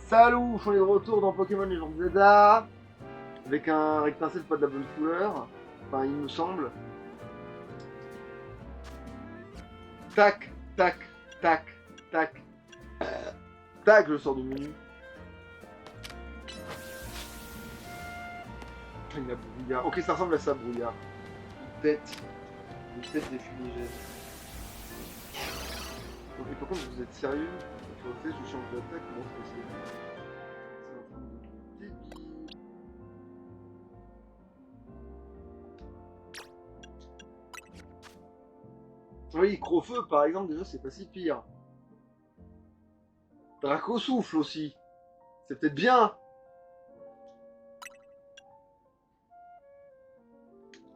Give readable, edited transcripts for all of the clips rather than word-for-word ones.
Salut, on est de retour dans Pokémon Legends Zelda avec un rectangule pas de la bonne couleur, enfin il me semble. Tac, tac, tac, tac, tac, je sors du menu. Il y a brouillard. Ok, ça ressemble à ça, brouillard. Une tête des fumigènes. Ok, par contre, vous êtes sérieux? Il faut que je change d'attaque, comment c'est possible? C'est en train de débile. Oui, Crofeu par exemple, déjà c'est pas si pire. Draco souffle aussi. C'est peut-être bien.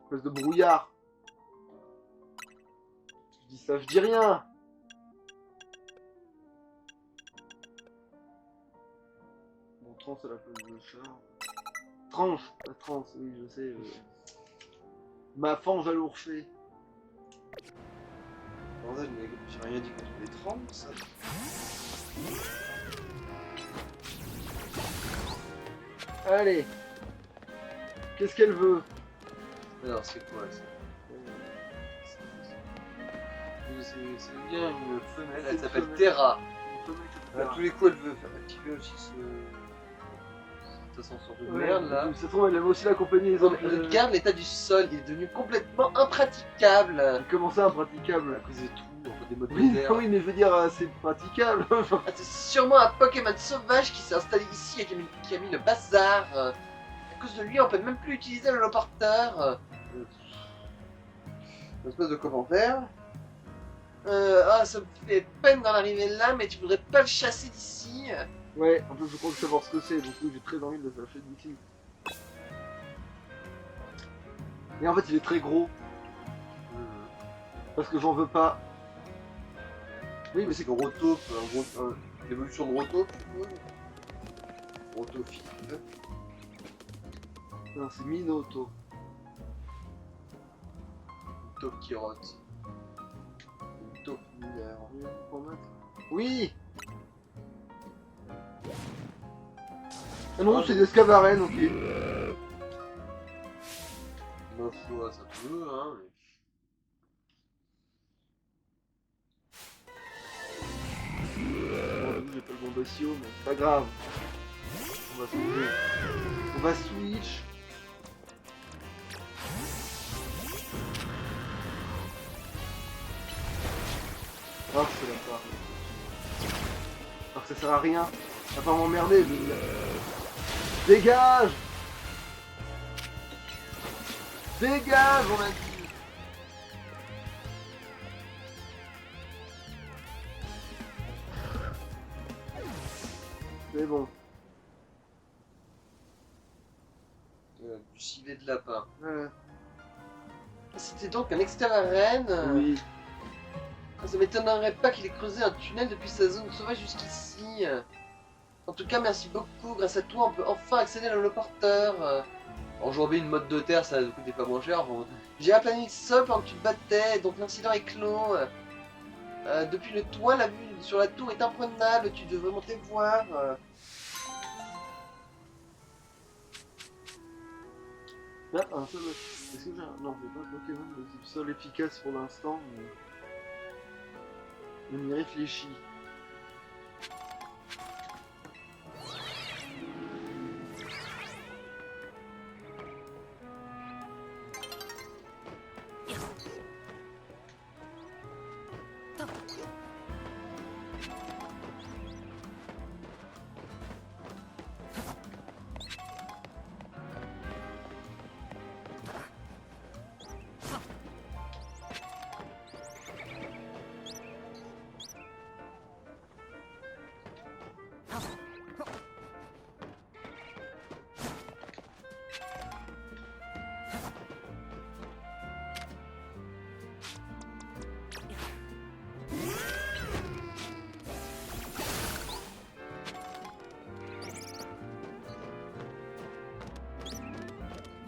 Espèce de brouillard. Je dis ça, je dis rien. Bon, tranche à la place de chat. Tranche, la tranche, oui, je sais. Ma fange à l'ourfée. Bordel, mais j'ai rien dit contre les trans, ça. Allez. Qu'est-ce qu'elle veut? Alors, c'est quoi ça? C'est bien une femelle, elle s'appelle Terra. À tous les coups, elle veut faire activer aussi cette ascenseur de merde là. Ça se trouve, elle aime aussi la compagnie des hommes. Regarde l'état du sol, il est devenu complètement impraticable. Comment ça, impraticable? À cause des trous, des modes Oui, de terre. oui, mais je veux dire, c'est praticable. Ah, c'est sûrement un Pokémon sauvage qui s'est installé ici et qui a mis le bazar. À cause de lui, on peut même plus utiliser le porteur. Une espèce de commentaire. Ah, ça me fait peine d'en arriver là, mais tu voudrais pas le chasser d'ici? Ouais, en plus je crois que savoir ce que c'est, donc oui, j'ai très envie de le lâcher d'ici. Et en fait, il est très gros, parce que j'en veux pas. Oui, mais c'est que Roto, l'évolution de Roto, tu suppose. Rotofil. Non, c'est Minoto. Tokirot. Tokmiller. Oui. Ah non, c'est des Scavaren, ok. Ma foi, ça peut, hein. Bon, j'ai pas le bon Bossio, mais c'est pas grave. On va switcher. On va switch. Ah, c'est la part. Alors que ça sert à rien. À part m'emmerder, Dégage! Dégage, on a dit! C'est bon. Du civet de lapin. Ouais. C'était donc un Extravaren. Oui. Ça m'étonnerait pas qu'il ait creusé un tunnel depuis sa zone sauvage jusqu'ici. En tout cas, merci beaucoup. Grâce à toi, on peut enfin accéder à l'holoporteur. Enjamber une mode de terre, ça coûtait pas moins cher. Bon. J'ai aplani le sol pendant que tu te battais, donc l'incident est clos. Depuis le toit, la vue sur la tour est imprenable. Tu devrais monter voir. Là, un seul. Est-ce que j'ai un. Non, j'ai pas de Pokémon de type sol efficace pour l'instant, mais. On y réfléchit.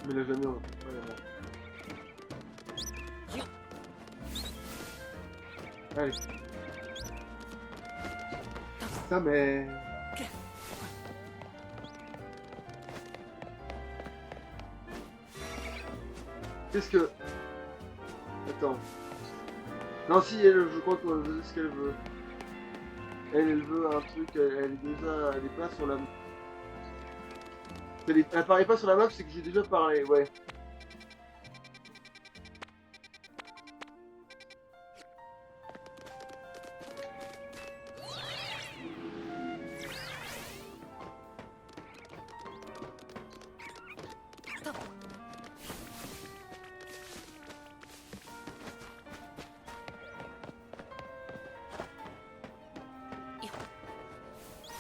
Mais là, jamais. Allez. Ça, mais. Qu'est-ce que... Attends. Non, si, elle, je crois que je sais ce qu'elle veut. Elle veut un truc, elle est déjà... Elle est pas sur la... Elle apparaît pas sur la map, c'est que j'ai déjà parlé, ouais.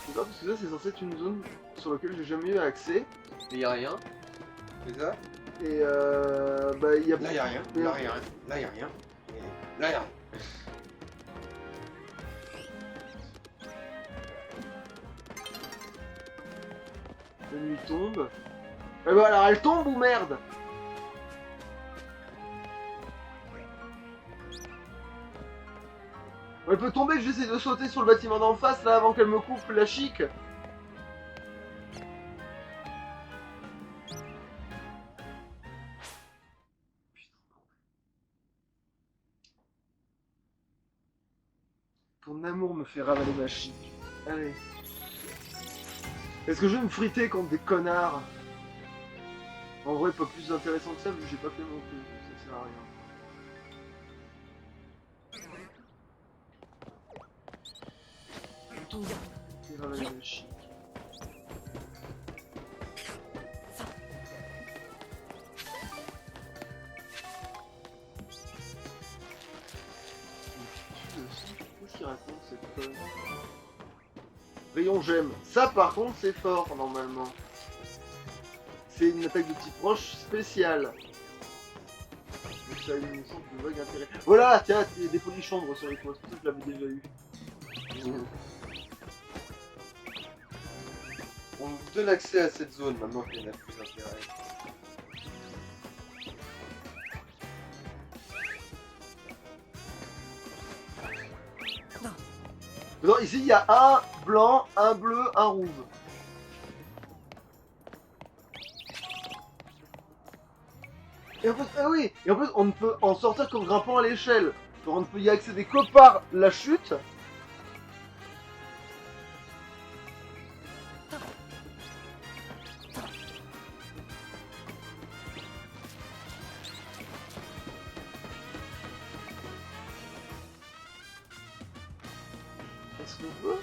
C'est ça, parce que ça, c'est censé être une zone sur laquelle j'ai jamais eu accès. Mais y a rien. C'est ça? Et bah, il y a... Là y a rien. Là y a rien. Là y a rien. Et là y a rien. La nuit tombe. Eh bah alors, elle tombe ou merde? Elle peut tomber, que j'essaie de sauter sur le bâtiment d'en face là avant qu'elle me coupe la chic. Ton amour me fait ravaler ma chic. Allez. Est-ce que je vais me friter contre des connards? En vrai, pas plus intéressant que ça, vu que j'ai pas fait mon truc, ça sert à rien. Ton fait ravaler ma chic. Qu'est-ce qu'il raconte cette conne? Rayon j'aime. Ça par contre c'est fort normalement. C'est une attaque de type roche spéciale. Donc ça a une sorte de vague intérêt. Voilà, tiens, il y a des polichambres sur les toits, c'est pour ça que je l'avais déjà eu. On vous donne accès à cette zone maintenant qu'il y en a plus d'intérêt. Non, ici il y a un blanc, un bleu, un rouge. Et en plus, ah oui, et en plus on ne peut en sortir qu'en grimpant à l'échelle. Donc on ne peut y accéder que par la chute. Est-ce qu'on peut?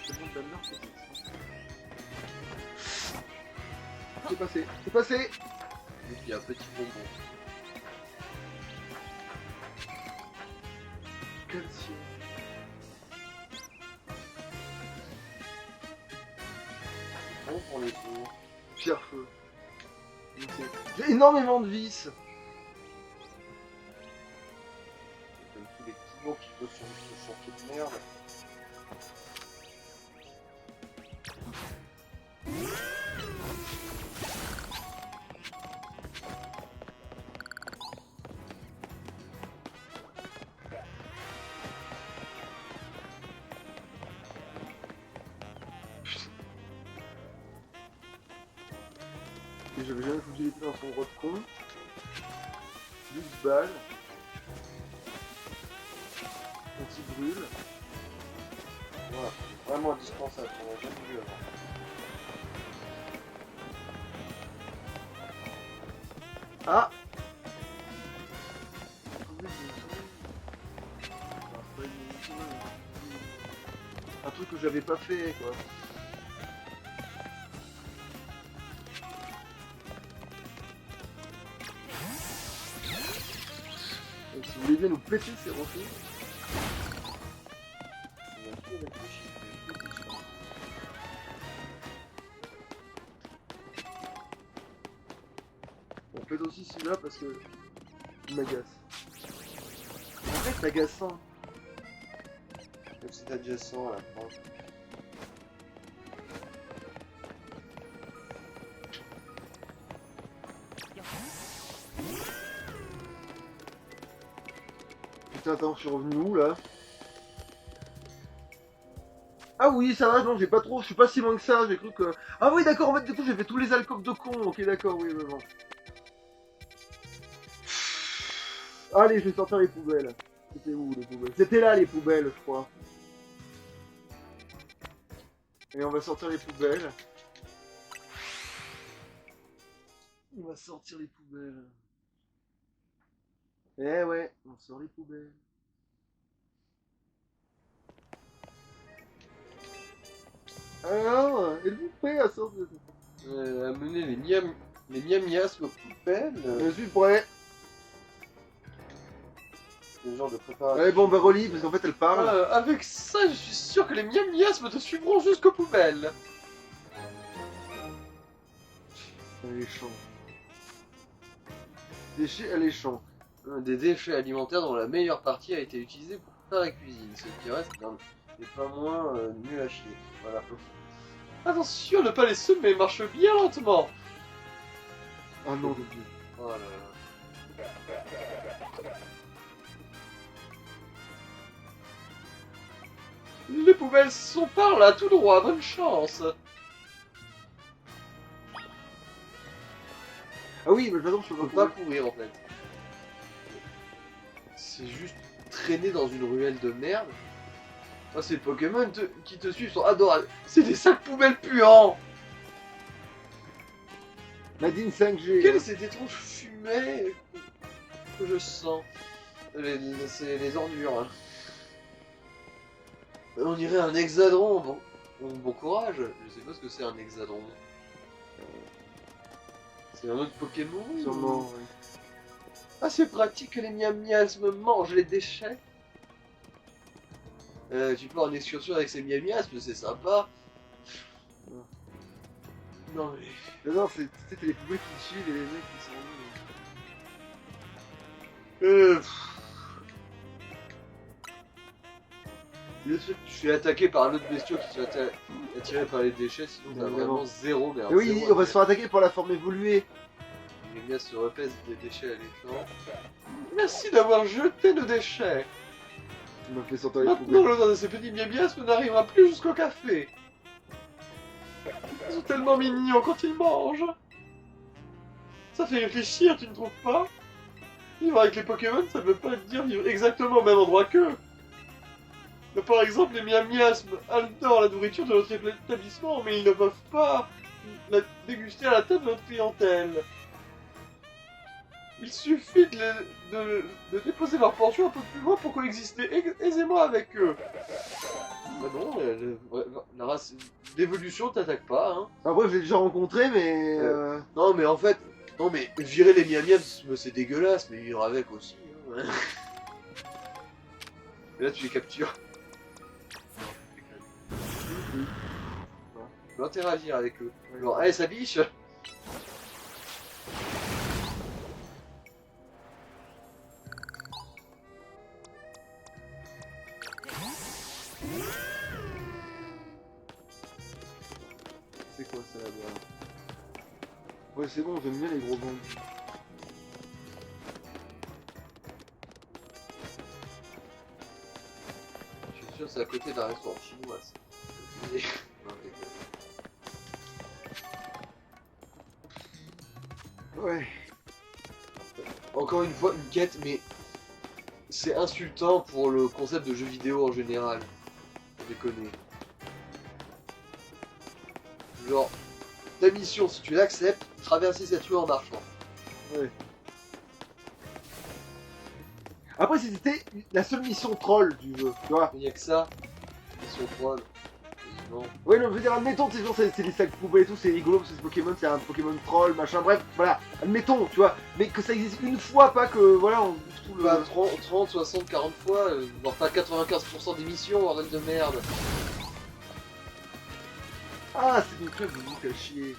C'est bon, de la merde, c'est passé, c'est passé. Donc il y a un petit bonbon. Calcium. Bon pour les tours. Pierre-feu. J'ai énormément de vis. Comme tous les petits mots qui bossent sur ce chantier de merde. Et j'avais jamais foutu les pieds dans son gros de con. 12 balles. Anti-brûle. Voilà, c'est vraiment indispensable, on l'a jamais vu avant. Ah! Un truc que j'avais pas fait quoi. Donc, si vous voulez bien nous péter ces rochers. On a tout réfléchi, mais tout est sûr. On pète aussi celui-là parce que il m'agace. Arrête, c'est agaçant. Même si c'est adjacent à la fin. Putain, attends, je suis revenu où là? Ah oui, ça va, non, j'ai pas trop, je suis pas si loin que ça, j'ai cru que... Ah oui, d'accord, en fait, du coup, j'ai fait tous les alcools de con, ok, d'accord, oui, mais bon. Allez, je vais sortir les poubelles. C'était où, les poubelles? C'était là, les poubelles, je crois. Et on va sortir les poubelles. On va sortir les poubelles. Eh ouais, on sort les poubelles. Alors, êtes-vous prêt à sortir? Amener les miasmes aux poubelles. Je suis prêt. Le genre de préparation. Allez, bon, bah relis, parce qu'en fait, elle parle. Avec ça, je suis sûr que les miasmes te suivront jusqu'aux poubelles. Alléchant. Déchets alléchants. Des déchets alimentaires dont la meilleure partie a été utilisée pour faire la cuisine. Ce qui reste n'est pas moins nul à chier. Voilà. Attention, ne pas les semer, marche bien lentement. Ah non, de Dieu. Oh là là. Les poubelles sont par là, tout droit, bonne chance. Ah oui, mais de toute façon, je Faut peux pas pas courir en fait. C'est juste traîner dans une ruelle de merde. Oh, ces Pokémon qui te suivent sont adorables. C'est des sacs poubelles puants. Nadine 5G. Quelles Hein. ces étranges fumées que je sens. C'est les ordures. Hein. On dirait un hexadron. Bon courage. Je sais pas ce que c'est un hexadron. C'est un autre Pokémon. Sûrement, oui. Ah, c'est pratique que les miasmes mangent les déchets. Tu peux en excursion avec ces miasmes, c'est sympa. Non mais... Non, c'est les poubelles qui chillent et les mecs qui sont... Je suis attaqué par un autre bestiau qui se fait attirer par les déchets, sinon t'as vraiment zéro, mais alors oui, zéro, on va se faire attaquer par la forme évoluée. Les miasmes se repaissent des déchets à l'écran. Merci d'avoir jeté nos déchets. On m'a fait sortir les Maintenant, poubelles. l'odeur de ces petits miasmes n'arrivera plus jusqu'au café. Ils sont tellement mignons quand ils mangent. Ça fait réfléchir, tu ne trouves pas? Vivre avec les Pokémon, ça veut pas dire vivre exactement au même endroit qu'eux. Mais par exemple, les miasmes adorent la nourriture de notre établissement, mais ils ne peuvent pas la déguster à la table de notre clientèle. Il suffit de déposer leur portion un peu plus loin pour coexister aisément avec eux. Bah non, la race d'évolution t'attaque pas, hein. Après, je l'ai déjà rencontré, mais... Non, mais en fait, non, mais virer les miasmes, c'est dégueulasse, mais vivre avec aussi. Hein. Et là, tu les captures. Tu peux interagir avec eux. Genre, allez, ça biche. C'est quoi ça là-bas? Ouais, c'est bon, j'aime bien les gros bancs. Je suis sûr que c'est à côté d'un restaurant chinois. Ça. Non, Ouais. encore une fois, une quête, mais c'est insultant pour le concept de jeu vidéo en général. Faut déconner. Genre, ta mission, si tu l'acceptes, traverser cette rue en marchant. Ouais. Après, si c'était la seule mission troll du jeu, tu vois. Il n'y a que ça. Mission troll. Non. Ouais, non, je veux dire, admettons, c'est des sacs poubelles et tout, c'est rigolo parce que ce Pokémon, c'est un Pokémon troll, machin, bref, voilà, admettons, tu vois, mais que ça existe une fois, pas que, voilà, on bouffe tout le... Pas 30, 60, 40 fois, voire pas 95% des missions, bordel de merde. Ah, c'est une club de bouc à chier.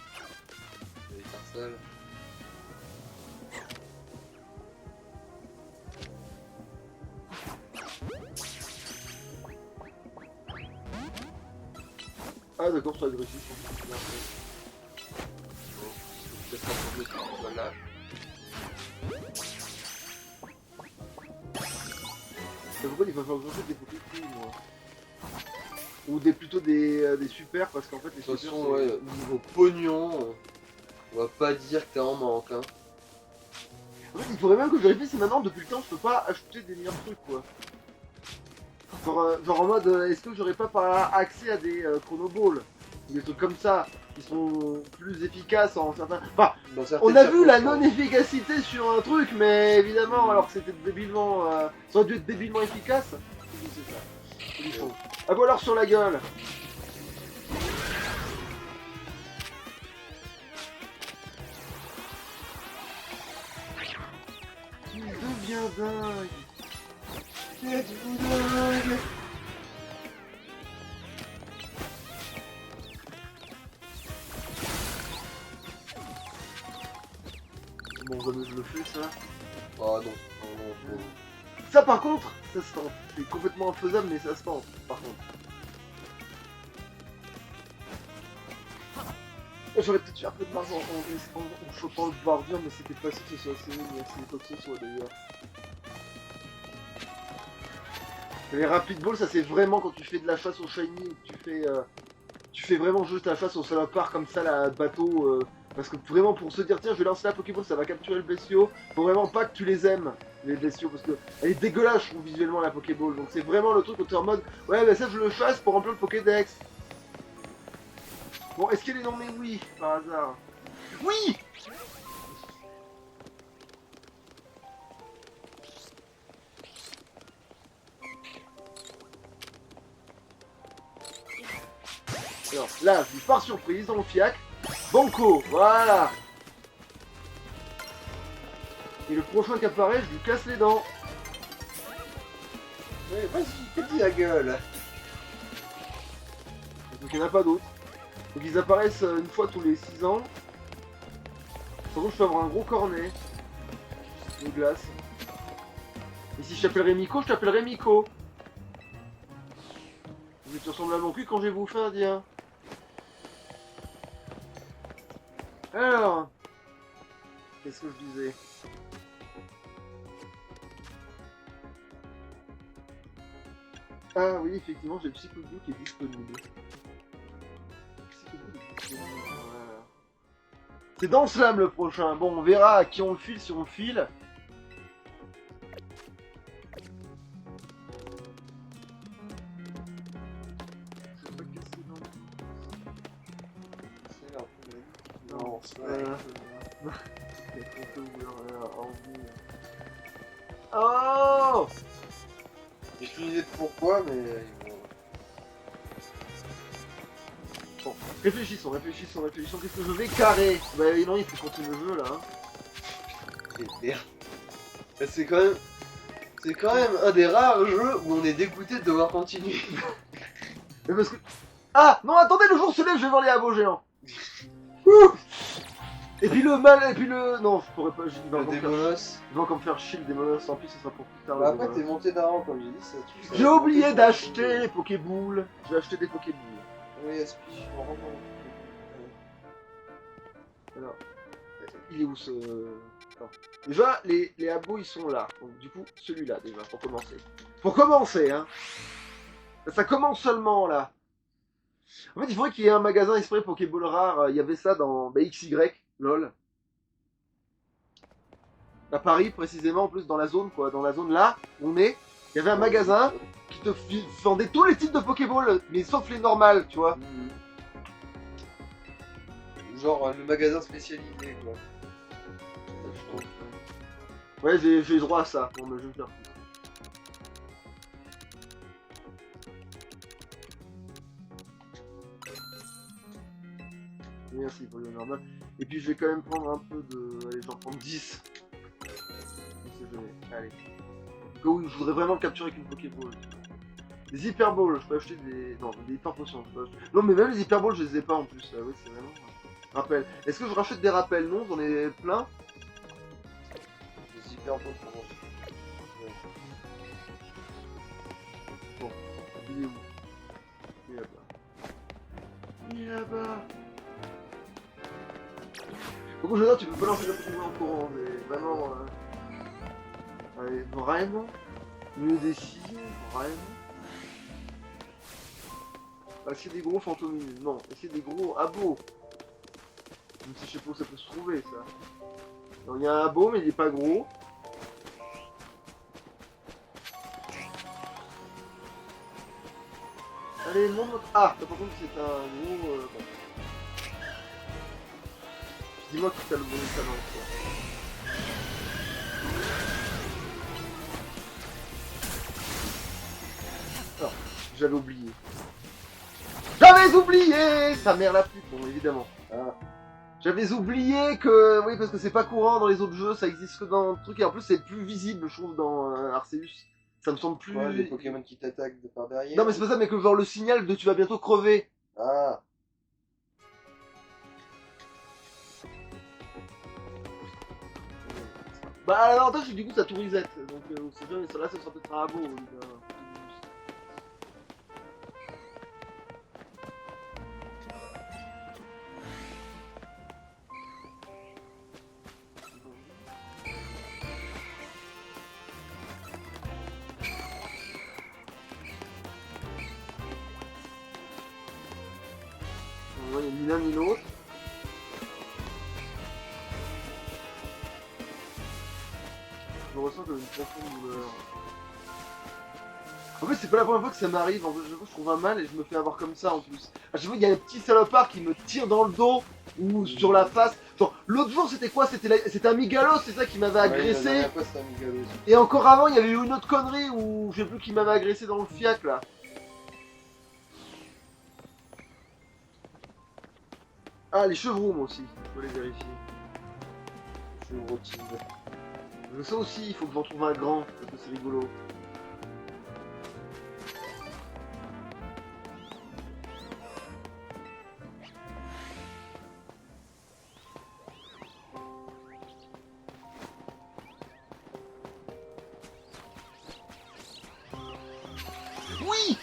Les parcelles. Ah, d'accord, c'est agressif. Peut-être pas tomber sur le sol là. Mais pourquoi il va falloir que j'achète des Pokémon, moi? Ou plutôt des super, parce qu'en fait les De toute super façon, c'est- ouais, niveau pognon, on va pas dire que t'es en manque. Hein. En fait, il faudrait même que je vérifie si maintenant, depuis le temps, je peux pas acheter des meilleurs trucs, quoi. Genre en mode, est-ce que j'aurais pas accès à des chronoballs, des trucs comme ça, qui sont plus efficaces en certains... Enfin, Dans certaines on a vu la circonstances. non-efficacité sur un truc, mais évidemment, alors que c'était débilement... ça aurait dû être débilement efficace. C'est ça. C'est du fond. Ah bon alors sur la gueule. Il devient dingue. Êtes-vous dingue? Bon, jamais je le fais ça. Ah non, non. Ça par contre, ça se tente. C'est complètement infaisable mais ça se tente par contre. J'aurais peut-être fait un peu de marge en chopant le bordure, mais c'était pas sûr que ce soit assez ni assez quoi que ce soit d'ailleurs. Les rapid balls, ça c'est vraiment quand tu fais de la chasse au shiny, ou que tu fais vraiment juste la chasse au salopard comme ça, la bateau. Parce que vraiment pour se dire tiens je vais lancer la Pokéball, ça va capturer le bestiau, faut vraiment pas que tu les aimes, les bestiaux, parce que elle est dégueulasse je trouve visuellement la Pokéball. Donc c'est vraiment le truc où tu es en mode ouais mais ça je le chasse pour remplir le Pokédex. Bon est-ce qu'elle est nommée oui par hasard? Oui. Alors là je lui pars surprise dans le fiac. Banco, voilà. Et le prochain qui apparaît, je lui casse les dents. Ouais, vas-y, fais-y la gueule. Donc il n'y en a pas d'autres. Donc ils apparaissent une fois tous les 6 ans. Par contre je peux avoir un gros cornet de glace. Et si je t'appellerais Miko, je t'appellerais Miko. Mais tu ressembles à mon cul quand je vais vous faire dire. Alors, qu'est-ce que je disais? Ah oui, effectivement, j'ai le Psychoblue qui est disponible. Psychoblue est disponible, voilà. C'est dans le slam le prochain. Bon, on verra à qui on le file si on le file. Je vais pas casser dans le... Non, Les photos en vue. Oh! j'ai aucune idée de pourquoi, mais. Bon, réfléchissons. Qu'est-ce que je vais carrer? Bah non, il faut continuer le jeu là. Hein. Et merde. C'est quand même un des rares jeux où on est dégoûté de devoir continuer. Mais parce que... Ah! Non, attendez, le jour se lève, je vais voir les habeaux géants. Ouh! Et puis le mal, et puis le... Non, je pourrais pas... Il va Le encore me faire... Démonos. Il va encore me faire chier le Démonos, tant pis, ce sera pour plus tard. Bah le après, Démonos. t'es monté d'un rang, comme j'ai dit, ça tue. J'ai oublié d'acheter les Pokéboules. J'ai acheté des Pokéboules. Oui, Aspi, vraiment. Alors, il est où ce... Attends. Déjà, les abos ils sont là. Donc du coup, celui-là déjà, pour commencer. Pour commencer, hein. Ça commence seulement là. En fait, il faudrait qu'il y ait un magasin exprès Pokéball rare. Il y avait ça dans XY, lol. À Paris, précisément, en plus dans la zone, quoi. Dans la zone là, où on est. Il y avait un magasin qui te vendait tous les types de Pokéball, mais sauf les normales, tu vois. Genre le magasin spécialisé, quoi. Ouais, j'ai droit à ça. Bon, mais je vais me faire foutre. Merci pour le normal. Et puis je vais quand même prendre un peu de... Allez, j'en prends 10. On sait jamais. Allez. Go, je voudrais vraiment le capturer avec une Pokéball. Des Hyperballs, je peux acheter des... Non, des Hyper Potions, je peux acheter... Non, mais même les Hyperballs, je les ai pas en plus. Ah oui, c'est vraiment... Rappel. Est-ce que je rachète des rappels? Non, j'en ai plein. C'est hyper beau pour moi. Bon, il est où? Il est là-bas. Il est là-bas. Pourquoi je veux dire, tu peux pas lancer la Pokémon en courant, mais vraiment... Allez, vraiment? Mieux décision, vraiment? Bah, c'est des gros fantômes. Non, c'est des gros abos. Même si je sais pas où ça peut se trouver, ça. Non, il y a un abo, mais il est pas gros. Allez, montre notre... Ah, par contre, c'est un gros... bon. Dis-moi que t'as le bon talent, quoi. Alors, j'avais oublié. J'avais oublié sa mère la pute, bon, évidemment. Ah. J'avais oublié que... Oui, parce que c'est pas courant dans les autres jeux, ça existe que dans le truc. Et en plus, c'est plus visible, je trouve, dans Arceus. Ça me semble plus... Ouais, les Pokémon qui t'attaquent de par derrière. Non, mais c'est pas ça, mais que genre le signal de tu vas bientôt crever. Ah. Bah, l'avantage, c'est que du coup, ça tout reset. Donc, c'est bien, là, ça sera peut-être un abo. Il n'y a ni l'un ni l'autre. Je ressens comme une profonde douleur. En fait, c'est pas la première fois que ça m'arrive. En fait, je trouve un mal et je me fais avoir comme ça en plus. À chaque fois, il y a un petit salopard qui me tire dans le dos ou sur la face. Genre, l'autre jour, c'était quoi? C'était un Migalo, c'est ça qui m'avait agressé. Ouais, fois, c'était un Migalo. Et encore avant, il y avait eu une autre connerie où je sais plus qui m'avait agressé dans le fiac là. Ah, les chevrons, moi aussi. Je peux les vérifier. Chevrotine. Je sais aussi, il faut que j'en trouve un grand, parce que c'est rigolo. Oui!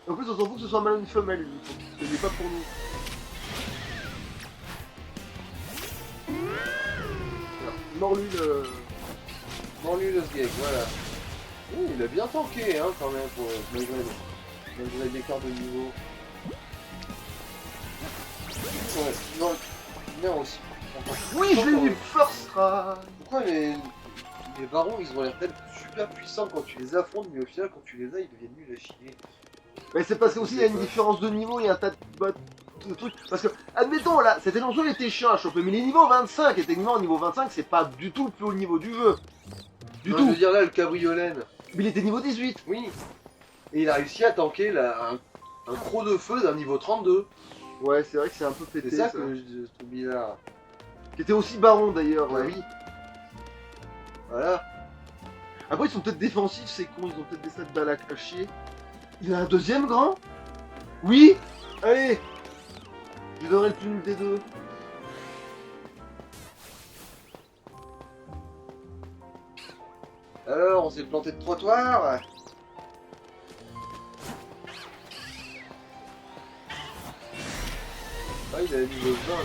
En plus, on s'en fout que ce soit un mâle ou une femelle, lui. Ce n'est pas pour nous. Mors-lui le... Mors-lui le sgeg, voilà. Ouh, il a bien tanké, hein, quand même, malgré l'écart de niveau. Ouais, non, bien aussi. Oui, je l'ai eu, first try. Pourquoi les barons, ils ont l'air d'être super puissants quand tu les affrontes, mais au final, quand tu les as, ils deviennent nuls à chier. Mais c'est parce qu'aussi il y a une différence de niveau, il y a un tas de trucs. Parce que, admettons, là, cet élanceau il était chiant à choper, mais les niveaux 25, et techniquement, niveau 25, c'est pas du tout le plus haut niveau du jeu. Du Non, tout. je veux dire là, le cabriolène. Mais il était niveau 18. Oui. Et il a réussi à tanker un croc de feu d'un niveau 32. Ouais, c'est vrai que c'est un peu pété. C'est ça que je trouve bizarre. Qui était aussi baron d'ailleurs. Ouais. Oui. Voilà. Après, ils sont peut-être défensifs, c'est con, ils ont peut-être des stats balles à chier. Il a un deuxième grand? Oui. Allez. Je lui donnerai le plus nul des deux. Alors, on s'est planté de trottoir. Ah, il a niveau 20.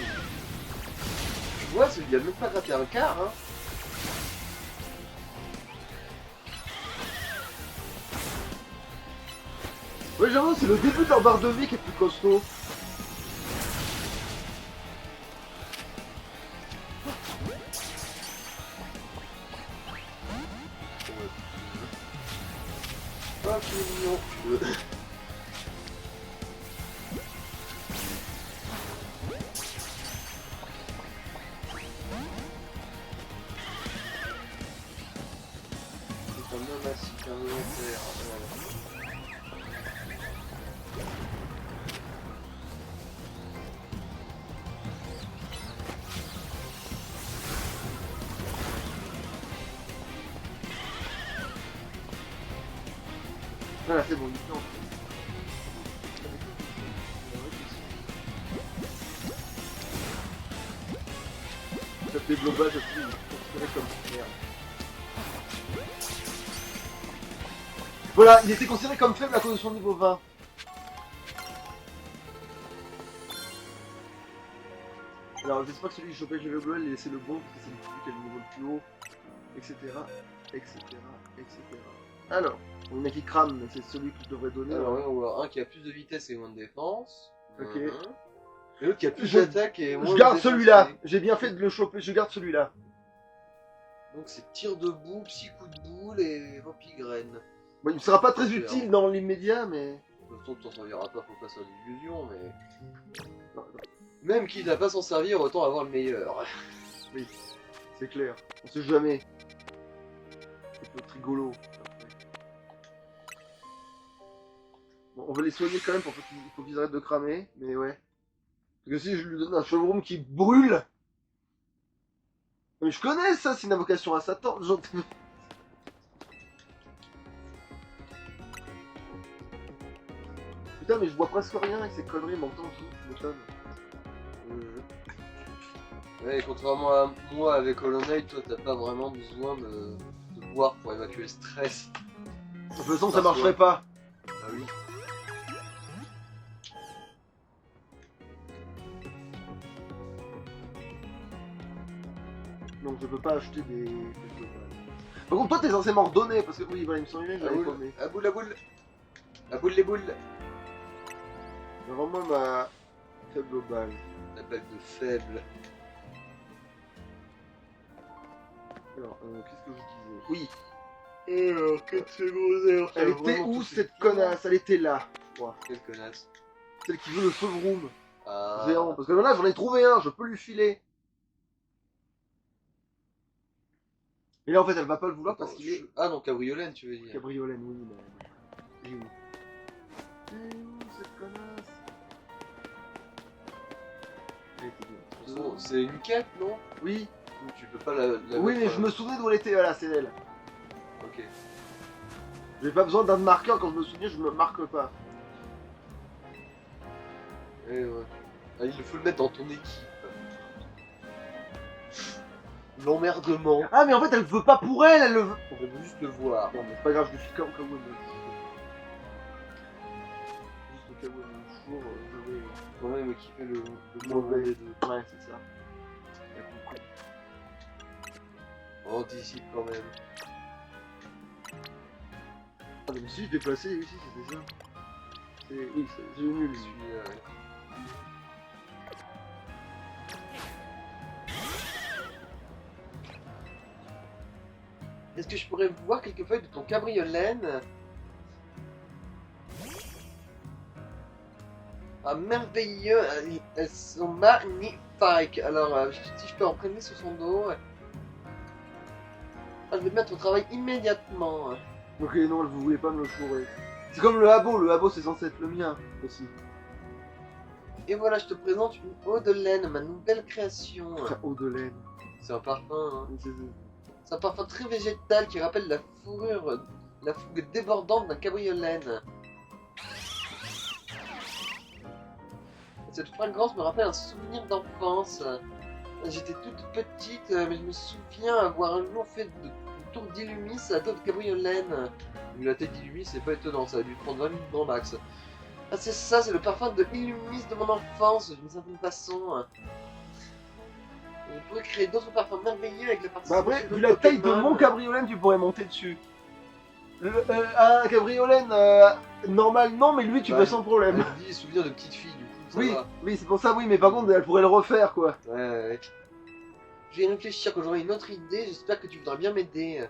Tu vois, il a même pas gratté un quart, hein. Ouais, j'avoue, c'est le début de leur barre de vie qui est plus costaud. Oh, c'est mignon. C'est un homme assis, un volontaire. Voilà, c'est bon, il est en ça fait global, ça se considéré comme merde. Voilà, il était considéré comme faible à cause de son niveau 20. Alors j'espère que celui qui chopait le global, c'est le bon, parce que c'est le plus qui a le niveau le plus haut, etc. etc. etc. Alors, Il y en a qui crament, mais c'est celui que je devrais donner. Alors, on va avoir un qui a plus de vitesse et moins de défense. Ok. Et l'autre qui a plus Je- d'attaque et moins Je de garde défense. celui-là. J'ai bien fait de le choper. Je garde celui-là. Donc c'est tir de boue, psy coup de boule et vampigraine. Bon, il ne sera pas très Ok, utile dans l'immédiat, mais... De toute façon, tu t'en serviras pas, faut pas faire d'illusion, mais... Non, non, Même quitte à pas s'en servir, autant avoir le meilleur. oui, c'est clair. On sait jamais. Ça peut être rigolo. Bon, on va les soigner quand même, il faut qu'ils arrêtent de cramer, mais ouais. Parce que si je lui donne un chevron qui brûle... Mais je connais ça, c'est une invocation à Satan. Putain, mais je vois presque rien avec ces conneries, mais en même temps, je m'étonne. Ouais, et contrairement à moi avec Hollow Knight, toi t'as pas vraiment besoin de boire pour évacuer le stress. De toute façon, ça marcherait pas. Ah oui. Donc je peux pas acheter des... Par contre, toi, t'es censé m'en redonner, parce que oui, voilà, il me semblait bien que À j'avais boule, paumé. à boule, à boule. À boule les boules. C'est vraiment ma faible balle. La balle de faible. Alors, qu'est-ce que je disais? Oui. Quelle secondaire. Elle était où cette connasse? Elle était là, je crois. Quelle connasse. Celle qui veut le Soulroom Ah. géant. Parce que là, j'en ai trouvé un, je peux lui filer. Et là, en fait, elle va pas le vouloir parce qu'il est... Ah non, cabriolène, tu veux dire. Cabriolène, oui, mais... Elle est où? Elle est où cette connasse? Elle était bien. De toute façon, c'est une quête, non? Oui, Ou tu peux pas la oui, mais mettre, je me souvenais d'où elle était, voilà, c'est elle. Ok. J'ai pas besoin d'un marqueur, quand je me souviens, je me marque pas. Eh ouais. Ah, il faut le mettre dans ton équipe. L'emmerdement. Ah, mais en fait, elle veut pas pour elle, elle le veut. On veut juste le voir. Bon, mais c'est pas grave, je lui file comme Kawoom. Juste au cas où elle me fourre, je vais... Quand même qui fait le Mauvais. des deux. Ouais, c'est ça. Elle comprend. On anticipe quand même. Ah, mais si je déplaçais, oui, si, c'était ça. Oui, c'est nul, lui. Celui-là, ouais. Est-ce que je pourrais voir quelques feuilles de ton cabriolène? Ah, merveilleux, elles sont magnifiques. Alors, si je peux en prendre sur son dos. Ah, je vais te mettre au travail immédiatement. Ok, non, vous voulez pas me le fourrer. C'est comme le habot c'est censé être le mien aussi. Et voilà, je te présente une eau de laine, ma nouvelle création. Eau de laine. C'est un parfum, hein. C'est- C'est un parfum très végétal qui rappelle la fourrure, la fougue débordante d'un cabriolène. Cette fragrance me rappelle un souvenir d'enfance. J'étais toute petite, mais je me souviens avoir un jour fait une tour d'Illumis à la tête de cabriolène. Vu la tête d'Illumis, c'est pas étonnant, ça a dû prendre 20 minutes grand max. Ah c'est ça, c'est le parfum de Illumis de mon enfance, d'une certaine façon. On pourrait créer d'autres parfums merveilleux avec la partie... Bah après, vu la taille de mon cabriolène, tu pourrais monter dessus. Un cabriolène normal, non, mais lui, tu Bah, peux sans problème. Elle dit souvenir de petite fille, du coup, ça Oui, va. oui, c'est pour ça, oui, mais par contre, elle pourrait le refaire, quoi. Ouais. Je vais y réfléchir quand j'aurai une autre idée, j'espère que tu voudras bien m'aider.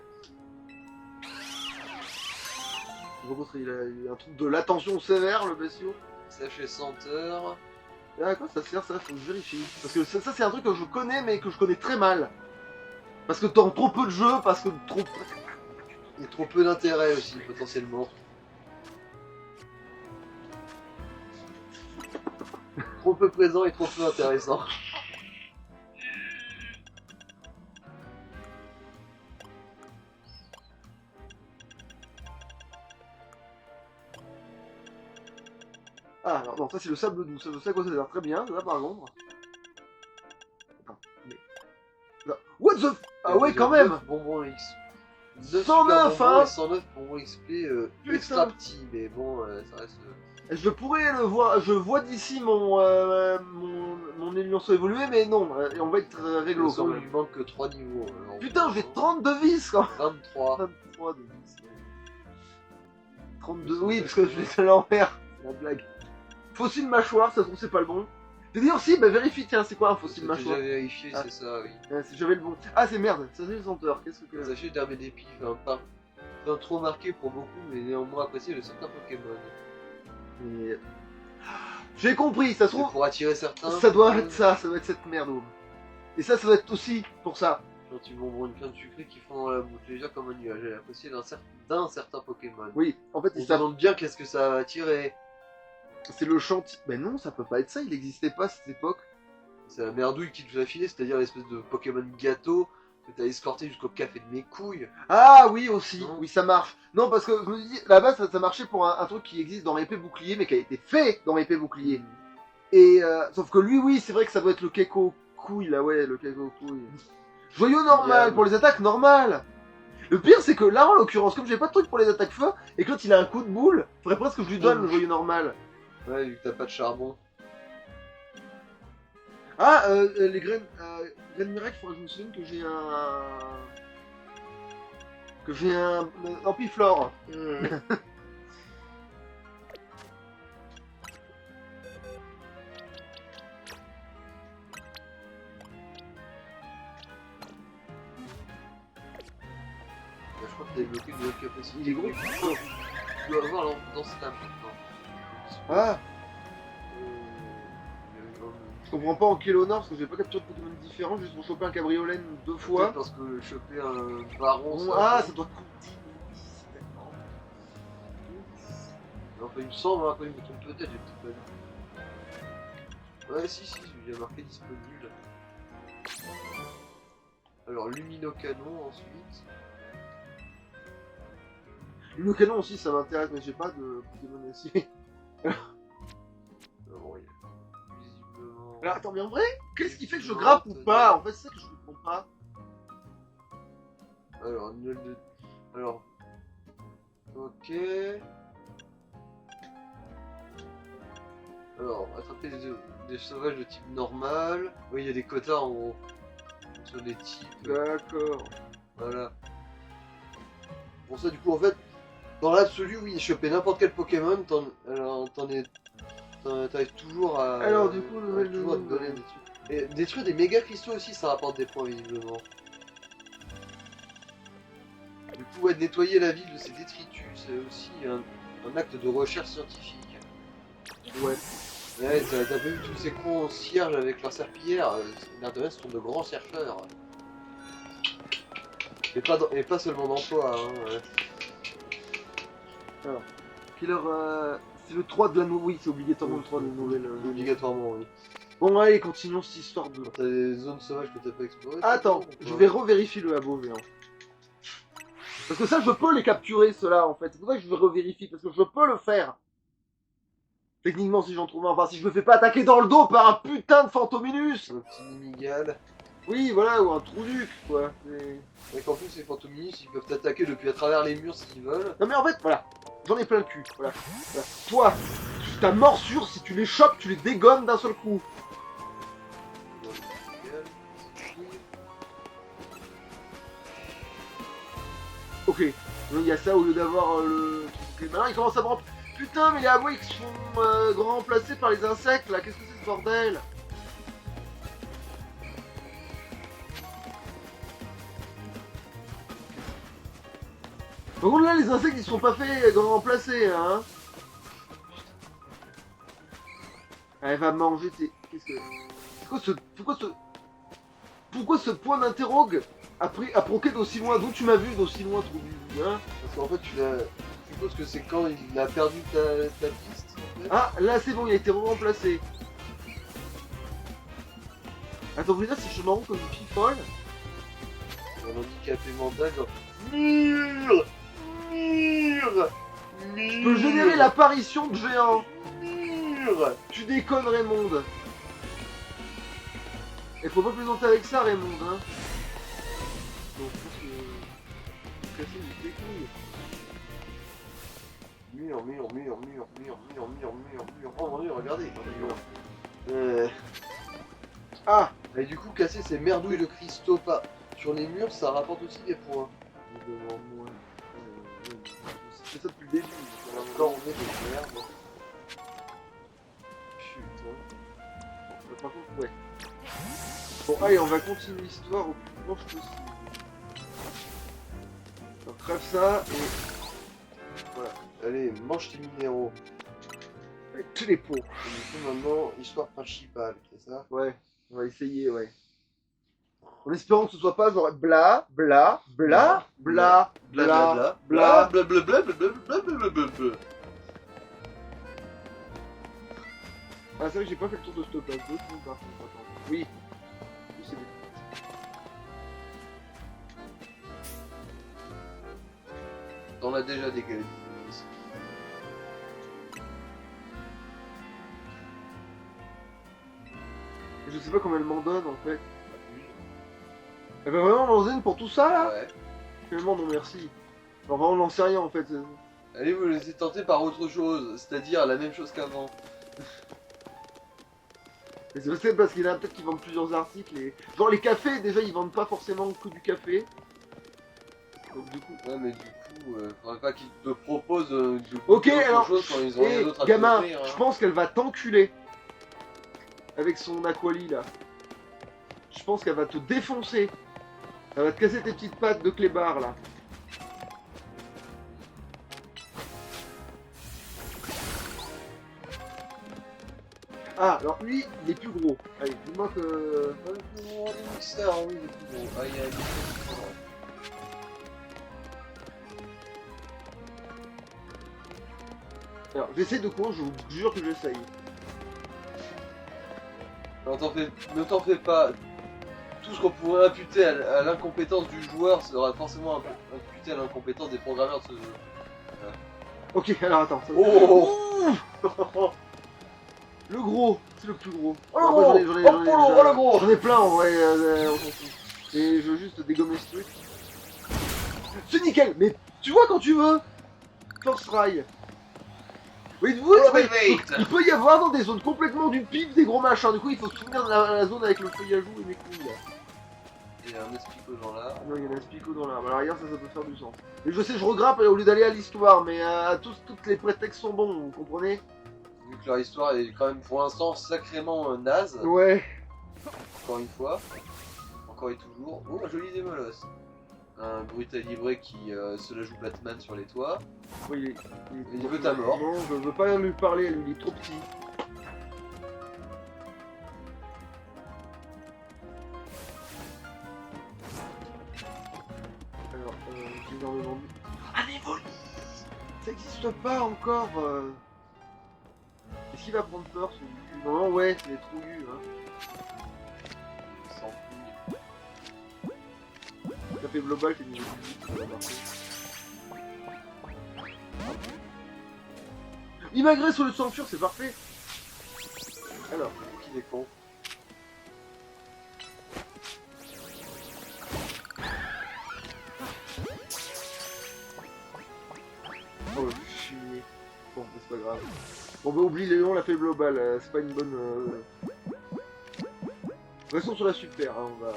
Par contre, il a un truc de l'attention sévère, le bestiau. Sachet senteur. Et à quoi ça sert, ça? Faut que je vérifie. Parce que ça c'est un truc que je connais, mais que je connais très mal. Parce que dans trop peu de jeux, parce que trop... Et trop peu d'intérêt aussi, potentiellement. Trop peu présent et trop peu intéressant. Ah, alors non, ça c'est le sable doux, ça je sais à quoi ça sert très bien, ça par contre. Attends, mais... Non. What the... Ah ouais, quand même. 9 bonbons X. 9 109, super bonbons hein. et 109 bonbons XP Putain. extra petits, mais bon, ça reste... Je pourrais le voir, je vois d'ici mon élimination évoluer, mais non, on va être De réglo toute quand façon, il même. lui manque que 3 niveaux. Putain, j'ai 32 vis quand même. 23. 23 de vis. 32, oui, parce que je l'ai à l'envers. C'est la blague. Fossile mâchoire, ça se trouve, c'est pas le bon. D'ailleurs, si, bah vérifie, tiens, c'est quoi un fossile J'ai mâchoire? déjà vérifié, Ah. c'est ça, oui. Si j'avais le bon. Ah, c'est merde, ça c'est le senteur. Qu'est-ce que. Sachez d'herbe et d'épis, pas trop marqué pour beaucoup, mais néanmoins apprécié de certains Pokémon. Et... J'ai compris, ça se C'est trouve. pour attirer certains. Ça doit être ça doit être cette merde. Et ça doit être aussi pour ça. Gentil bonbon, une crème sucrée qui fond dans la bouche, légère comme un nuage. Elle est appréciée d'un certain Pokémon. Oui, en fait, On ils se savent. demande bien qu'est-ce que ça va attirer. C'est le chantier. Ben non, ça peut pas être ça, il n'existait pas à cette époque. C'est la merdouille qui nous a filé, c'est-à-dire l'espèce de Pokémon gâteau que t'as escorté jusqu'au café de mes couilles. Ah oui, aussi, Non. oui, ça marche. Non, parce que je me dis, là-bas, ça marchait pour un truc qui existe dans épée bouclier, mais qui a été fait dans épée bouclier. Et sauf que lui, oui, c'est vrai que ça doit être le Keko couille, là, ouais, le Keko couille. Joyau normal, Miam. pour les attaques normales. Le pire, c'est que là, en l'occurrence, comme j'ai pas de truc pour les attaques feu, et que l'autre il a un coup de boule, faudrait presque que je lui donne le joyau normal. Ouais, vu que t'as pas de charbon. Ah, les graines miracle, faudrait que je me souvienne que j'ai un ampiflore. Je crois que t'as débloqué une nouvelle capacité. Il est gros. Tu dois avoir dans cette âme maintenant. Ah, Euh, je comprends pas en quel honneur, parce que j'ai pas capturé de Pokémon différents, juste pour choper un cabriolet 2 fois. Peut-être parce que choper un baron, Bon, ça doit coûter. Enfin, il me semble, après, il me trompe peut-être, j'ai peut-être pas vu. Ouais, si, il y a marqué disponible. Alors, Luminocanon ensuite. Le canon aussi, ça m'intéresse, mais j'ai pas de Pokémon aussi. Bon, il y a visiblement. Alors attends, mais en vrai, qu'est-ce qui fait que je grappe ou pas? En fait, c'est ça que je comprends pas. Alors, Alors. Ok. Alors, attraper des sauvages de type normal. Oui, il y a des quotas en gros. Sur des types. D'accord. Voilà. Pour ça, du coup, en fait, dans l'absolu, oui, choper n'importe quel Pokémon, t'arrives toujours à. Alors, du coup, à toujours à te donner des trucs. Et détruire des méga cristaux aussi, ça rapporte des points, visiblement. Du coup, ouais, nettoyer la ville de ces détritus, c'est aussi un acte de recherche scientifique. Ouais. Ouais, t'as pas vu tous ces cons cierges avec leurs serpillères, l'air de rien, ce sont de grands chercheurs. Et pas seulement d'emploi, hein. Ouais. Alors, Killer, c'est le 3 de la nouvelle. Oui, c'est obligatoirement le 3 de la nouvelle. Obligatoirement, oui. Bon, allez, continuons cette histoire de. T'as des zones sauvages que t'as pas explorées. Attends, je vais revérifier le labo géant. Parce que ça, je peux les capturer, ceux-là, en fait. C'est pour ça que je vais revérifier, parce que je peux le faire. Techniquement, si j'en trouve un. Enfin, si je me fais pas attaquer dans le dos par un putain de Fantominus. Un petit minigal. Oui, voilà, ou un Trouduc, quoi. Et qu'en plus, les Fantominus, ils peuvent t'attaquer depuis à travers les murs s'ils veulent. Non, mais en fait, voilà. J'en ai plein le cul. Voilà. Voilà. Toi, ta morsure, si tu les chopes, tu les dégommes d'un seul coup. Ok. Il y a ça au lieu d'avoir le truc. Maintenant, il commence à me remplir. Putain, mais les abouis qui sont remplacés par les insectes là. Qu'est-ce que c'est ce bordel? Par contre, là, les insectes ils sont pas faits remplacer, hein. Elle va manger tes. Qu'est-ce que. Pourquoi ce point d'interrogue a proqué d'aussi loin? D'où tu m'as vu d'aussi loin, Troudu, hein? Parce qu'en fait, je suppose que c'est quand il a perdu ta piste, en fait. Ah, là c'est bon, il a été remplacé. Attends, vous voulez dire si je m'en rends comme une fille folle? Un handicapé mental, genre. Mur. Je peux générer l'apparition de géants. Mur. Tu déconnes, Raymond. Et faut pas plaisanter avec ça, Raymond, hein. Bon, je pense que... casser une couilles. Mur. Oh mon dieu, regardez. Ah, Et du coup, casser ces merdouilles de cristaux pas sur les murs, ça rapporte aussi des points. c'est ça depuis le début. cornet de merde. Putain. Par contre, ouais. Bon, allez, on va continuer l'histoire au plus proche possible. Donc, crève ça et Voilà. Allez, mange tes minéraux. avec tous les pots. Et du coup, maintenant, histoire principale, c'est ça? Ouais, on va essayer, ouais. En espérant que ce soit pas genre bla, bla, bla, bla, bla, bla. Blablabla. Ah, c'est vrai que j'ai pas fait le tour de cette place. D'autres non, par contre, attends. Oui. Oui, c'est bien. On a déjà des galettes. Je sais pas combien elle m'en donne en fait. Elle va vraiment m'en donner pour tout ça là? Ouais. Finalement, non merci. Enfin, vraiment, on n'en sait rien en fait. Allez vous laisser tenter par autre chose, c'est-à-dire la même chose qu'avant. Mais je sais parce qu'il y en a peut-être qui vendent plusieurs articles et. Genre les cafés, déjà ils vendent pas forcément que du café. Donc du coup. Ouais mais du coup, faudrait pas qu'ils te proposent de Ok, autre alors. chose quand ils ont rien Eh, d'autre à gamin, t'offrir, hein. je pense qu'elle va t'enculer. Avec son aquali là. Je pense qu'elle va te défoncer. Elle va te casser tes petites pattes de clébard là. Ah, alors lui, il est plus gros. Allez, dis-moi que. Le plus gros des mixeurs, oui, le plus gros. Ah, il y a un mixeur. Alors, j'essaie de courir, je vous jure que j'essaye. Non, ne t'en fais pas. Tout ce qu'on pourrait imputer à l'incompétence du joueur sera forcément imputé à l'incompétence des programmeurs de ce jeu. Ok, alors attends. Ça... Oh Ouh. Le gros, c'est le plus gros. Oh, Alors, le gros le gros J'en ai plein en vrai, on s'en fout. Et je veux juste dégommer ce truc. C'est nickel, mais tu vois quand tu veux. First try. Oui, il peut y avoir dans des zones complètement du pif des gros machins. Du coup, il faut se souvenir de la zone avec le feuillage et mes couilles là. Il y a un espico dans là. Non, il y en a un spico dans l'arbre. Alors, regarde, ça peut faire du sens. Et je sais, je regrimpe au lieu d'aller à l'histoire, mais toutes les prétextes sont bons, vous comprenez? Vu que leur histoire est quand même pour l'instant sacrément naze. Ouais. Encore une fois. Encore et toujours. Oh, un joli démolosse. Un brutal livré qui se la joue Batman sur les toits. Oui, Il veut ta mort. Non, je veux pas lui parler, lui, il est trop petit. Alors, j'ai énormément de... Ah, mais vol. Ça existe pas encore. Est-ce qu'il va prendre peur, celui-ci? Non, ouais, c'est trop vu, hein. Il s'en fout. Ça fait global, c'est niveau 18, ça va marcher. Il m'agresse sur le ceinture, c'est parfait. Alors, Qu'il est con. oh, chier. Bon, c'est pas grave. Bon, bah, oublie Léon, on l'a fait global, c'est pas une bonne. Restons sur la super, hein, on va.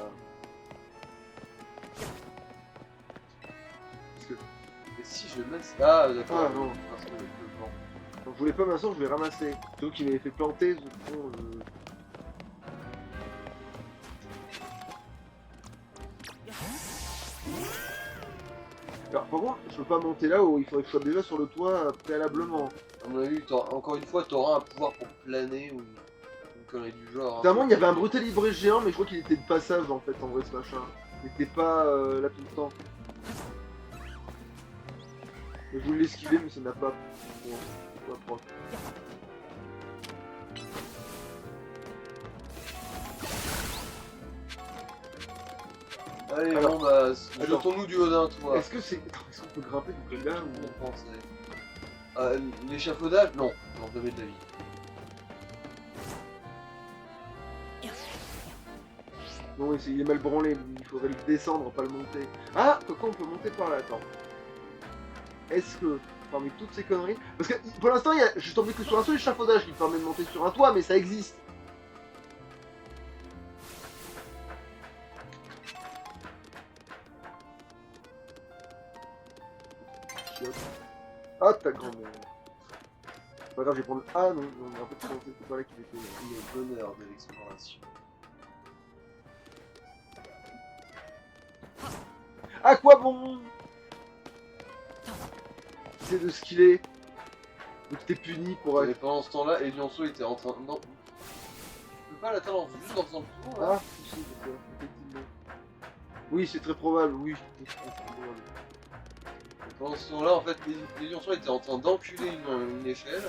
Parce que. Et si je laisse. Ah, d'accord. Ah, non. Parce que le blanc. Donc, je voulais pas maintenant, je vais ramasser. C'est eux qui m'avaient fait planter ce con. Alors, par contre, je peux pas monter là où il faudrait que je sois déjà sur le toit préalablement. À mon avis, encore une fois, t'auras un pouvoir pour planer ou une connerie du genre. Hein. Notamment, il y avait un brutal livré géant, mais je crois qu'il était de passage en fait, en vrai, ce machin. Il était pas là tout le temps. Je voulais l'esquiver, mais ça n'a pas. Bon, c'est pas propre. Allez, Alors, bon bah, attends. jetons-nous du haut d'un toit. Est-ce que c'est. Attends, est-ce qu'on peut grimper du là ou. On pensait. L'échafaudage? Non, non, jamais de la vie. Non, il est mal branlé, il faudrait le descendre, pas le monter. Ah, pourquoi on peut monter par là? Attends. Est-ce que, parmi toutes ces conneries. Parce que pour l'instant, je suis tombé que sur un seul échafaudage qui permet de monter sur un toit, mais ça existe. Ah, ta grand-mère. pas grave, je vais prendre. Ah non, non, mais en fait, c'était pas là qu'il était. Le bonheur de l'exploration. À quoi bon? C'est de skiller. Donc t'es puni pour. Et pendant ce temps-là, Elionso était en train. Non. Tu peux pas l'atteindre juste en faisant le tour là. Ah, si, d'accord, effectivement. Oui, c'est très probable, oui. C'est très probable. Et pendant ce temps-là, en fait, Elionso était en train d'enculer une échelle.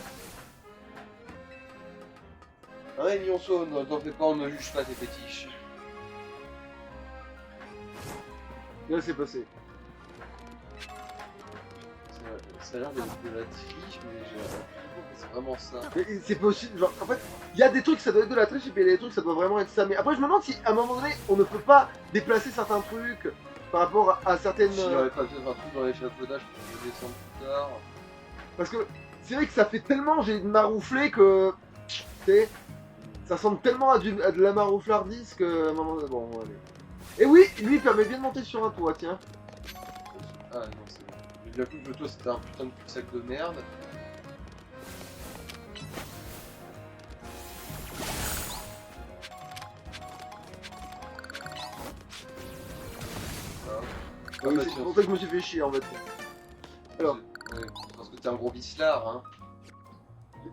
Hein, Elionso, t'en fais pas, on ne juge pas tes fétiches. Là, c'est passé. Ça a l'air d'être de la triche, mais j'ai l'impression que c'est vraiment ça. Mais c'est possible, genre, en fait, il y a des trucs, ça doit être de la triche, et puis il y a des trucs, ça doit vraiment être ça. Mais après, je me demande si, à un moment donné, on ne peut pas déplacer certains trucs par rapport à certaines. S'il n'y aurait pas peut-être un truc dans l'échafaudage pour le descendre plus tard. Parce que c'est vrai que ça fait tellement, j'ai marouflé que. Tu sais, ça ressemble tellement à de la marouflardise que. À un moment donné, bon, allez. Et oui, lui, il permet bien de monter sur un toit, tiens. Ah non, c'est bon. J'ai bien cru que le toit c'était un putain de cul-de-sac de merde. Ah oui, c'est pour ça que je me suis fait chier en fait. Alors. Ouais, parce que t'es un gros vicelard, hein.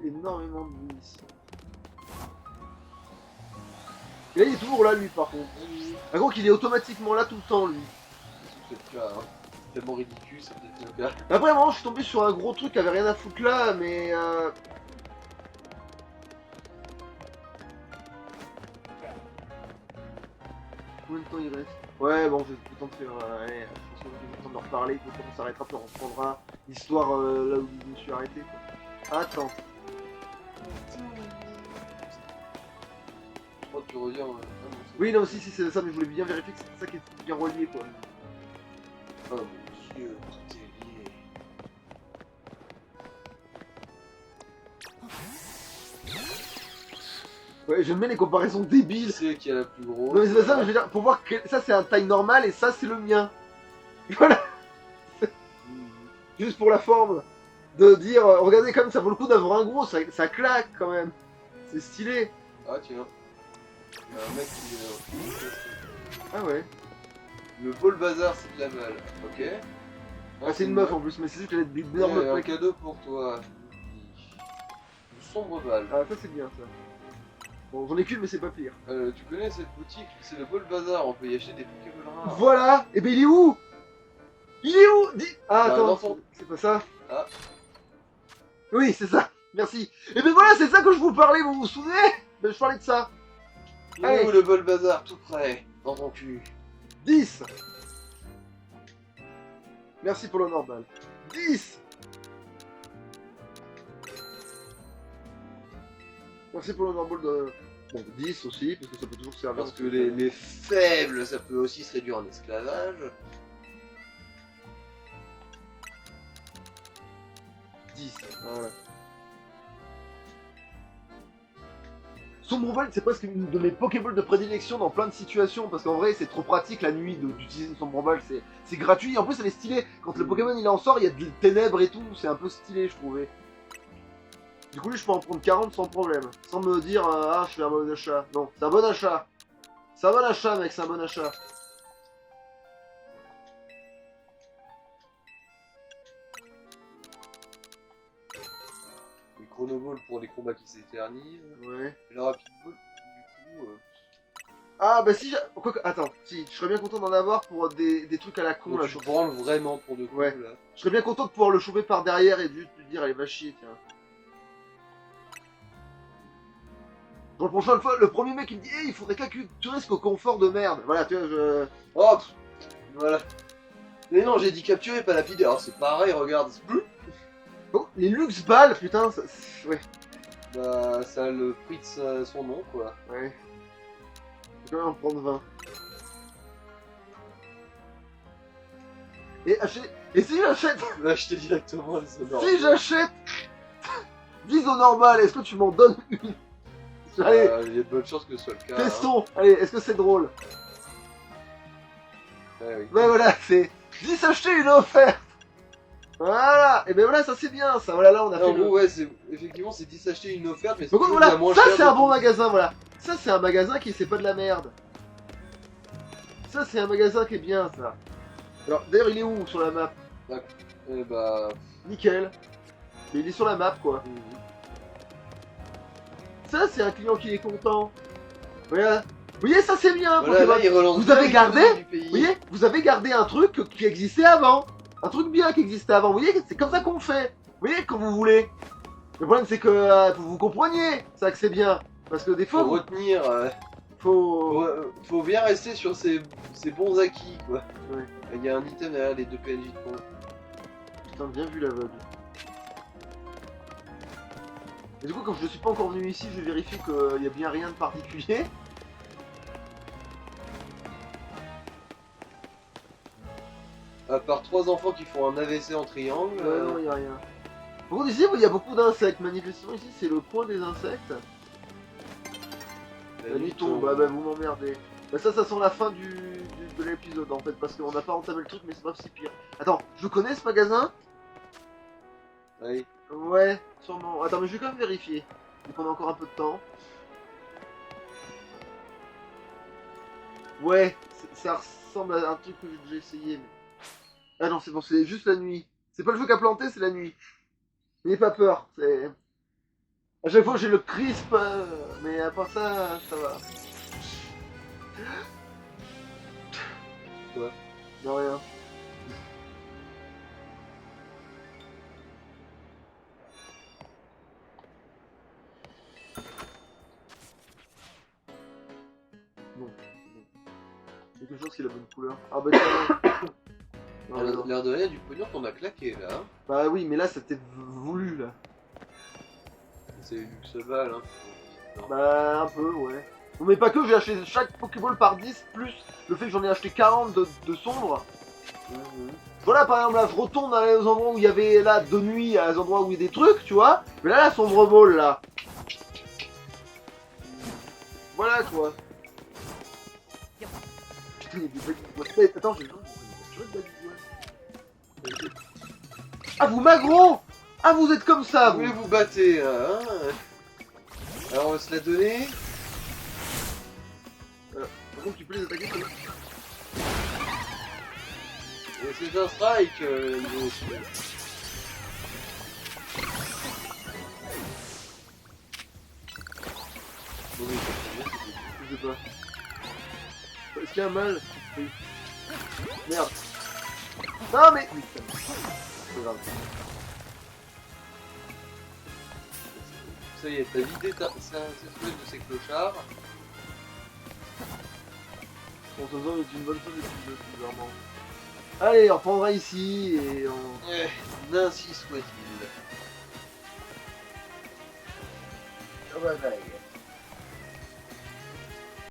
J'ai énormément de vie ici. Et là, il est toujours là, lui, par contre. Par contre, il est automatiquement là tout le temps, lui. C'est peut-être le cas, hein. C'est tellement ridicule, c'est peut-être le cas. Après, à un moment, je suis tombé sur un gros truc qui avait rien à foutre là, mais. Combien de temps il reste? Ouais, bon, je vais tout le temps de faire. Allez, je pense qu'on est en train de leur parler, quand on s'arrêtera, puis on reprendra l'histoire là où je me suis arrêté. Quoi. Attends. Je crois que tu reviens. Oui, non, si, c'est ça, mais je voulais bien vérifier que c'était ça qui était bien relié, quoi. Oh mon dieu, tout est lié. Ouais, j'aime bien les comparaisons débiles. Qui c'est qui a la plus grosse? Non, mais c'est pas ça, mais je veux dire, pour voir que ça c'est un taille normale et ça c'est le mien. Voilà. Juste pour la forme. De dire, regardez comme ça vaut le coup d'avoir un gros, ça claque quand même. C'est stylé. Ah tiens. Il y a un mec qui Ah ouais. Le bol bazar c'est de la balle, ok. Ah, c'est une meuf en plus, mais c'est juste qu'elle a d'énormes un plaques. cadeau pour toi. Une sombre balle. Ah, ça c'est bien ça. Bon, j'en ai qu'une, mais c'est pas pire. Tu connais cette boutique? C'est le bol bazar, on peut y acheter des Pokémon rares. Voilà. Et ben il est où? Il est où? Ah, Bah, attends, dans son- c'est pas ça. Ah. Oui, c'est ça. Merci. Et ben voilà, c'est ça que je vous parlais, vous vous souvenez? Ben je parlais de ça. Il est Allez. où le bol bazar? Tout près, dans ton cul. 10. Merci pour le normal. 10. Merci pour le normal de... Bon, 10 aussi, parce que ça peut toujours servir. Parce que les faibles, ça peut aussi se réduire en esclavage. 10, voilà. Sombre Ball, c'est presque une de mes Pokéballs de prédilection dans plein de situations, parce qu'en vrai, c'est trop pratique la nuit d'utiliser une Sombre Ball, c'est gratuit, et en plus, elle est stylée. Quand le Pokémon il en sort, il y a de ténèbres et tout, c'est un peu stylé, je trouvais. Du coup, lui, je peux en prendre 40 sans problème, sans me dire, ah, je fais un bon achat. Non, c'est un bon achat. C'est un bon achat, mec, c'est un bon achat. Les chronoballs pour les combats qui s'éternisent. Ouais. Et le rapid ball, du coup. Ah, bah si, quoique, attends, si, je serais bien content d'en avoir pour des trucs à la con, Donc là. tu branles vraiment pour de coup Ouais. là. Je serais bien content de pouvoir le choper par derrière et juste lui dire, allez, va chier, tiens. Pour le prochain fois, le premier mec il me dit, hey, il faudrait capturer ce confort de merde. Voilà, tu vois, je... Oh pff, voilà. Mais non, j'ai dit capturer, pas lapider. Alors c'est pareil, regarde. Oh, les Lux Balles, putain, ça... Ouais. Bah, ça a le prix de son nom, quoi. Ouais. Je vais quand même en prendre 20. Et si j'achète... Là, je t'ai directement les sonores. Si j'achète 10 au normal, est-ce que tu m'en donnes une? Allez, il y a de bonnes chances que ce soit le cas. testons. Allez, est-ce que c'est drôle? Hein. Ouais, oui. Ouais, voilà, c'est 10 achetés, une offerte. Voilà. Et ben voilà, ça c'est bien, ça. Voilà, là on a En fait le... gros, ouais, effectivement, c'est 10 acheter une offerte, mais c'est Donc toujours voilà, la moins ça chère c'est de un bon tout. magasin, voilà. Ça c'est un magasin qui c'est pas de la merde. Ça c'est un magasin qui est bien, ça. Alors d'ailleurs il est où sur la map? Bah. Nickel. Mais il est sur la map quoi. Ça c'est un client qui est content. Voilà. Vous voyez, ça c'est bien, Voilà, Pokémon. là, il relance Vous bien avez gardé, l'économie du pays. vous voyez, vous avez gardé un truc qui existait avant. Un truc bien qui existait avant. Vous voyez, c'est comme ça qu'on fait. Vous voyez, quand vous voulez. Le problème c'est que vous compreniez ça que c'est bien. Parce que des fois, Faut retenir. faut... Faut bien rester sur ses bons acquis, quoi. Ouais. Il y a un item derrière les deux PNJ de con. Putain, bien vu l'aveugle. Et du coup, comme je ne suis pas encore venu ici, je vérifie qu'il n'y a bien rien de particulier. À part 3 enfants qui font un AVC en triangle. Ouais, non, il n'y a rien. Par contre, ici, il y a beaucoup d'insectes. Manifestement, ici, c'est le point des insectes. La nuit tombe, bah vous m'emmerdez. Bah ça sent la fin de l'épisode en fait, parce qu'on n'a pas entamé le truc, mais c'est pas si pire. Attends, je connais ce magasin? Oui. Ouais, sûrement. Attends, mais je vais quand même vérifier. Donc on a encore un peu de temps. Ouais, ça ressemble à un truc que j'ai déjà essayé. Mais... Ah non, c'est bon, c'est juste la nuit. C'est pas le jeu qui a planté, c'est la nuit. N'ayez pas peur, c'est... À chaque fois j'ai le crisp, mais à part ça, ça va. Quoi? Non, rien. Bon. Quelque chose qui a la bonne couleur. Ah bah tiens. Non, mais non. L'air de rien, du pognon qu'on a claqué là. Hein. Bah oui, mais là c'était voulu là. C'est Luxeball, hein. Non. Bah un peu, ouais. Non mais pas que, j'ai acheté chaque Pokéball par 10, plus le fait que j'en ai acheté 40 de sombres. Voilà, par exemple, là, je retourne dans les endroits où il y avait, là, de nuit, à les endroits où il y a des trucs, tu vois. Mais là, la sombre ball, là. Voilà, quoi. Putain, il y a des baggy. Attends, j'ai le baggy. Ah, vous m'aggro. Ah, vous êtes comme ça, Vous vous. voulez vous battre, hein. Alors on va se la donner. Par contre, tu peux les attaquer comme ça. Et c'est un strike, gros. Bon, mais Je sais pas. Est-ce qu'il y a un mal? Oui. Merde. Non mais... Oui, c'est pas grave. ça y est, t'as vidé cette espèce de ces clochards. Bon, ce zone est une bonne chose depuis le bizarrement. Allez, on reprendra ici et on... Ainsi soit-il. Bye bye.